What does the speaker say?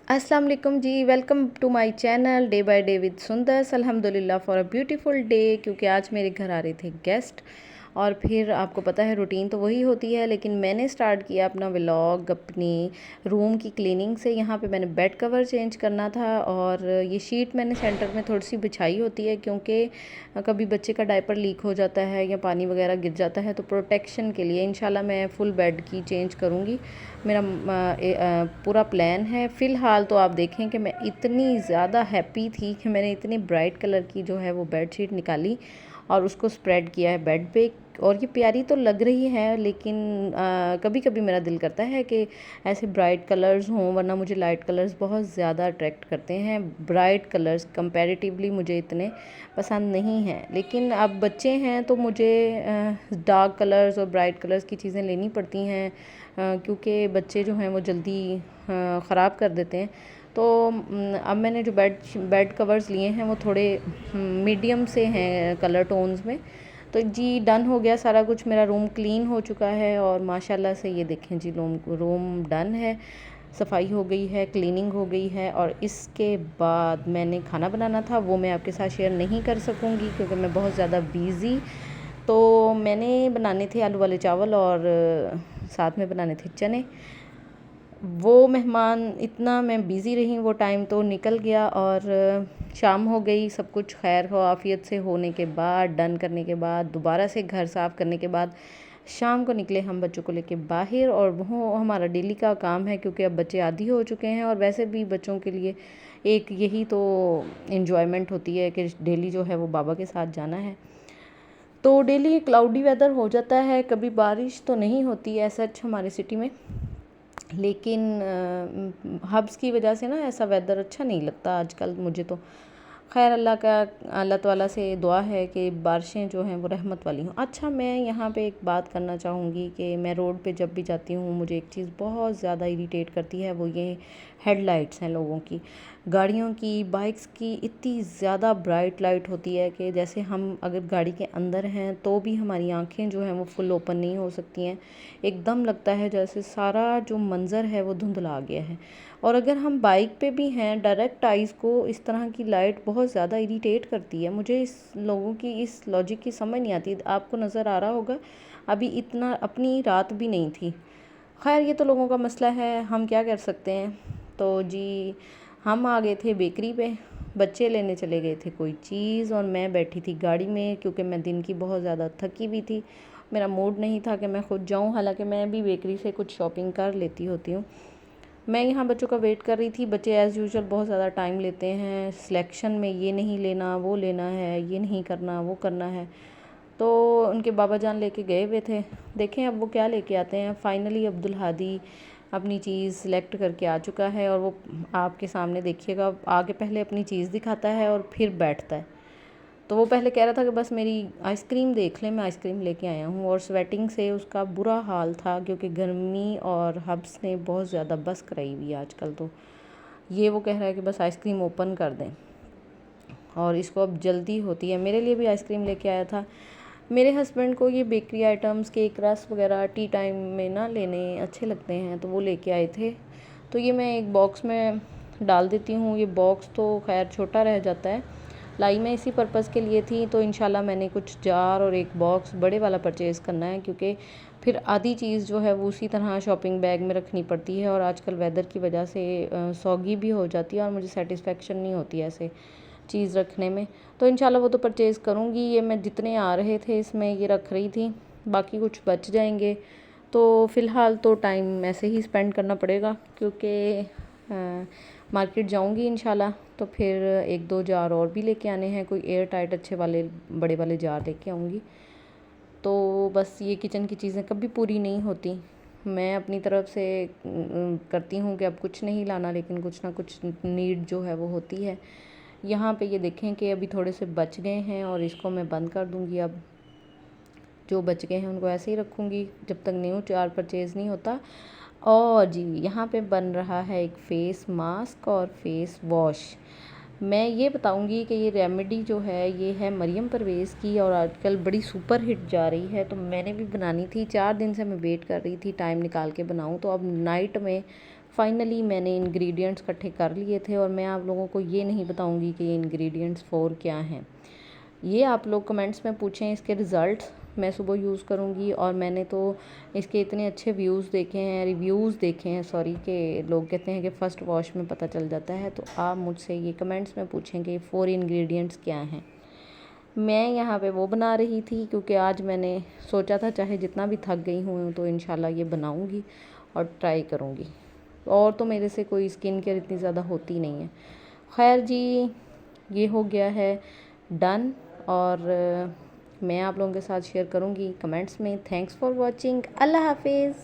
अस्सलाम वालेकुम जी। Welcome to my channel day by day with Sundas. अल्हम्दुलिल्लाह फॉर अ ब्यूटीफुल डे, क्योंकि आज मेरे घर आ रहे थे गेस्ट। और फिर आपको पता है रूटीन तो वही होती है, लेकिन मैंने स्टार्ट किया अपना व्लॉग अपनी रूम की क्लीनिंग से। यहाँ पे मैंने बेड कवर चेंज करना था और ये शीट मैंने सेंटर में थोड़ी सी बिछाई होती है, क्योंकि कभी बच्चे का डायपर लीक हो जाता है या पानी वगैरह गिर जाता है, तो प्रोटेक्शन के लिए इंशाल्लाह मैं फुल बेड की चेंज करूँगी। मेरा पूरा प्लान है। फ़िलहाल तो आप देखें कि मैं इतनी ज़्यादा हैप्पी थी कि मैंने इतनी ब्राइट कलर की जो है वो बेडशीट निकाली और उसको स्प्रेड किया है बेड पे। और ये प्यारी तो लग रही है, लेकिन कभी कभी मेरा दिल करता है कि ऐसे ब्राइट कलर्स हों, वरना मुझे लाइट कलर्स बहुत ज़्यादा अट्रैक्ट करते हैं। ब्राइट कलर्स कंपैरेटिवली मुझे इतने पसंद नहीं हैं, लेकिन अब बच्चे हैं तो मुझे डार्क कलर्स और ब्राइट कलर्स की चीज़ें लेनी पड़ती हैं, क्योंकि बच्चे जो हैं वो जल्दी ख़राब कर देते हैं। तो अब मैंने जो बेड कवर्स लिए हैं वो थोड़े मीडियम से हैं कलर टोन्स में। तो जी डन हो गया सारा कुछ, मेरा रूम क्लीन हो चुका है और माशाल्लाह से ये देखें जी रूम डन है, सफाई हो गई है, क्लीनिंग हो गई है। और इसके बाद मैंने खाना बनाना था, वो मैं आपके साथ शेयर नहीं कर सकूँगी क्योंकि मैं बहुत ज़्यादा बिज़ी। तो मैंने बनाने थे आलू वाले चावल और साथ में बनाने थे चने। वो मेहमान इतना मैं बिज़ी रही, वो टाइम तो निकल गया और शाम हो गई। सब कुछ खैर हो आफियत से होने के बाद, डन करने के बाद, दोबारा से घर साफ़ करने के बाद शाम को निकले हम बच्चों को लेके बाहर। और वो हमारा डेली का काम है, क्योंकि अब बच्चे आदी हो चुके हैं और वैसे भी बच्चों के लिए एक यही तो इन्जॉयमेंट होती है कि डेली जो है वो बाबा के साथ जाना है। तो डेली क्लाउडी वेदर हो जाता है, कभी बारिश तो नहीं होती है सच हमारी सिटी में, लेकिन हब्स की वजह से ना ऐसा वेदर अच्छा नहीं लगता आजकल मुझे तो। खैर अल्लाह ताला से दुआ है कि बारिशें जो हैं वो रहमत वाली हों। अच्छा, मैं यहाँ पे एक बात करना चाहूँगी कि मैं रोड पे जब भी जाती हूँ मुझे एक चीज़ बहुत ज़्यादा इरिटेट करती है, वो ये हेडलाइट्स हैं लोगों की, गाड़ियों की, बाइक्स की। इतनी ज़्यादा ब्राइट लाइट होती है कि जैसे हम अगर गाड़ी के अंदर हैं तो भी हमारी आंखें जो हैं वो फुल ओपन नहीं हो सकती हैं। एकदम लगता है जैसे सारा जो मंज़र है वो धुंधला गया है। और अगर हम बाइक पे भी हैं, डायरेक्ट आइज़ को इस तरह की लाइट बहुत ज़्यादा इरिटेट करती है। मुझे इस लोगों की इस लॉजिक की समझ नहीं आती। आपको नज़र आ रहा होगा अभी इतना अपनी रात भी नहीं थी। खैर ये तो लोगों का मसला है, हम क्या कर सकते हैं। तो जी हम आ गए थे बेकरी पे, बच्चे लेने चले गए थे कोई चीज़ और मैं बैठी थी गाड़ी में, क्योंकि मैं दिन की बहुत ज़्यादा थकी हुई थी। मेरा मूड नहीं था कि मैं खुद जाऊं, हालांकि मैं भी बेकरी से कुछ शॉपिंग कर लेती होती हूँ। मैं यहाँ बच्चों का वेट कर रही थी। बच्चे एज़ यूजुअल बहुत ज़्यादा टाइम लेते हैं सिलेक्शन में, ये नहीं लेना वो लेना है, ये नहीं करना वो करना है। तो उनके बाबा जान लेके गए हुए थे, देखें अब वो क्या लेके आते हैं। फाइनली अब्दुल हादी अपनी चीज़ सिलेक्ट करके आ चुका है और वो आपके सामने देखिएगा, आगे पहले अपनी चीज़ दिखाता है और फिर बैठता है। तो वो पहले कह रहा था कि बस मेरी आइसक्रीम देख लें, मैं आइसक्रीम लेके आया हूँ। और स्वेटिंग से उसका बुरा हाल था, क्योंकि गर्मी और हब्स ने बहुत ज़्यादा बस कराई हुई है आजकल। तो ये वो कह रहा है कि बस आइसक्रीम ओपन कर दें और इसको अब जल्दी होती है। मेरे लिए भी आइसक्रीम लेके आया था। मेरे हस्बैंड को ये बेकरी आइटम्स, केक, रस वगैरह टी टाइम में ना लेने अच्छे लगते हैं, तो वो लेके आए थे। तो ये मैं एक बॉक्स में डाल देती हूँ। ये बॉक्स तो खैर छोटा रह जाता है, लाई मैं इसी पर्पज़ के लिए थी। तो इंशाल्लाह मैंने कुछ जार और एक बॉक्स बड़े वाला परचेज़ करना है, क्योंकि फिर आधी चीज़ जो है वो उसी तरह शॉपिंग बैग में रखनी पड़ती है और आजकल वेदर की वजह से सौगी भी हो जाती है और मुझे सेटिस्फेक्शन नहीं होती ऐसे चीज़ रखने में। तो इंशाल्लाह वो तो परचेज़ करूँगी। ये मैं जितने आ रहे थे इसमें ये रख रही थी, बाकी कुछ बच जाएंगे। तो फ़िलहाल तो टाइम ऐसे ही स्पेंड करना पड़ेगा, क्योंकि मार्केट जाऊंगी इंशाल्लाह। तो फिर एक दो जार और भी लेके आने हैं, कोई एयर टाइट अच्छे वाले बड़े वाले जार लेके आऊँगी। तो बस ये किचन की चीज़ें कभी पूरी नहीं होती। मैं अपनी तरफ से करती हूँ कि अब कुछ नहीं लाना, लेकिन कुछ ना कुछ नीड जो है वो होती है। यहाँ पे ये देखें कि अभी थोड़े से बच गए हैं और इसको मैं बंद कर दूँगी। अब जो बच गए हैं उनको ऐसे ही रखूँगी जब तक न्यू जार परचेज़ नहीं होता। और जी यहाँ पे बन रहा है एक फ़ेस मास्क और फेस वॉश। मैं ये बताऊंगी कि ये रेमेडी जो है ये है मरियम परवेज़ की और आजकल बड़ी सुपर हिट जा रही है। तो मैंने भी बनानी थी, 4 दिन से मैं वेट कर रही थी टाइम निकाल के बनाऊं। तो अब नाइट में फाइनली मैंने इंग्रेडिएंट्स इकट्ठे कर लिए थे और मैं आप लोगों को ये नहीं बताऊंगी कि ये इंग्रेडिएंट्स फॉर क्या हैं। ये आप लोग कमेंट्स में पूछें इसके रिज़ल्ट्स। मैं सुबह यूज़ करूँगी और मैंने तो इसके इतने अच्छे रिव्यूज़ देखे हैं सॉरी, कि लोग कहते हैं कि फ़र्स्ट वॉश में पता चल जाता है। तो आप मुझसे ये कमेंट्स में पूछें कि 4 इंग्रेडिएंट्स क्या हैं। मैं यहाँ पे वो बना रही थी क्योंकि आज मैंने सोचा था चाहे जितना भी थक गई हूँ तो इंशाल्लाह ये बनाऊँगी और ट्राई करूँगी। और तो मेरे से कोई स्किन केयर इतनी ज़्यादा होती नहीं है। खैर जी, ये हो गया है डन और मैं आप लोगों के साथ शेयर करूँगी कमेंट्स में। Thanks for watching. अल्लाह हाफिज़।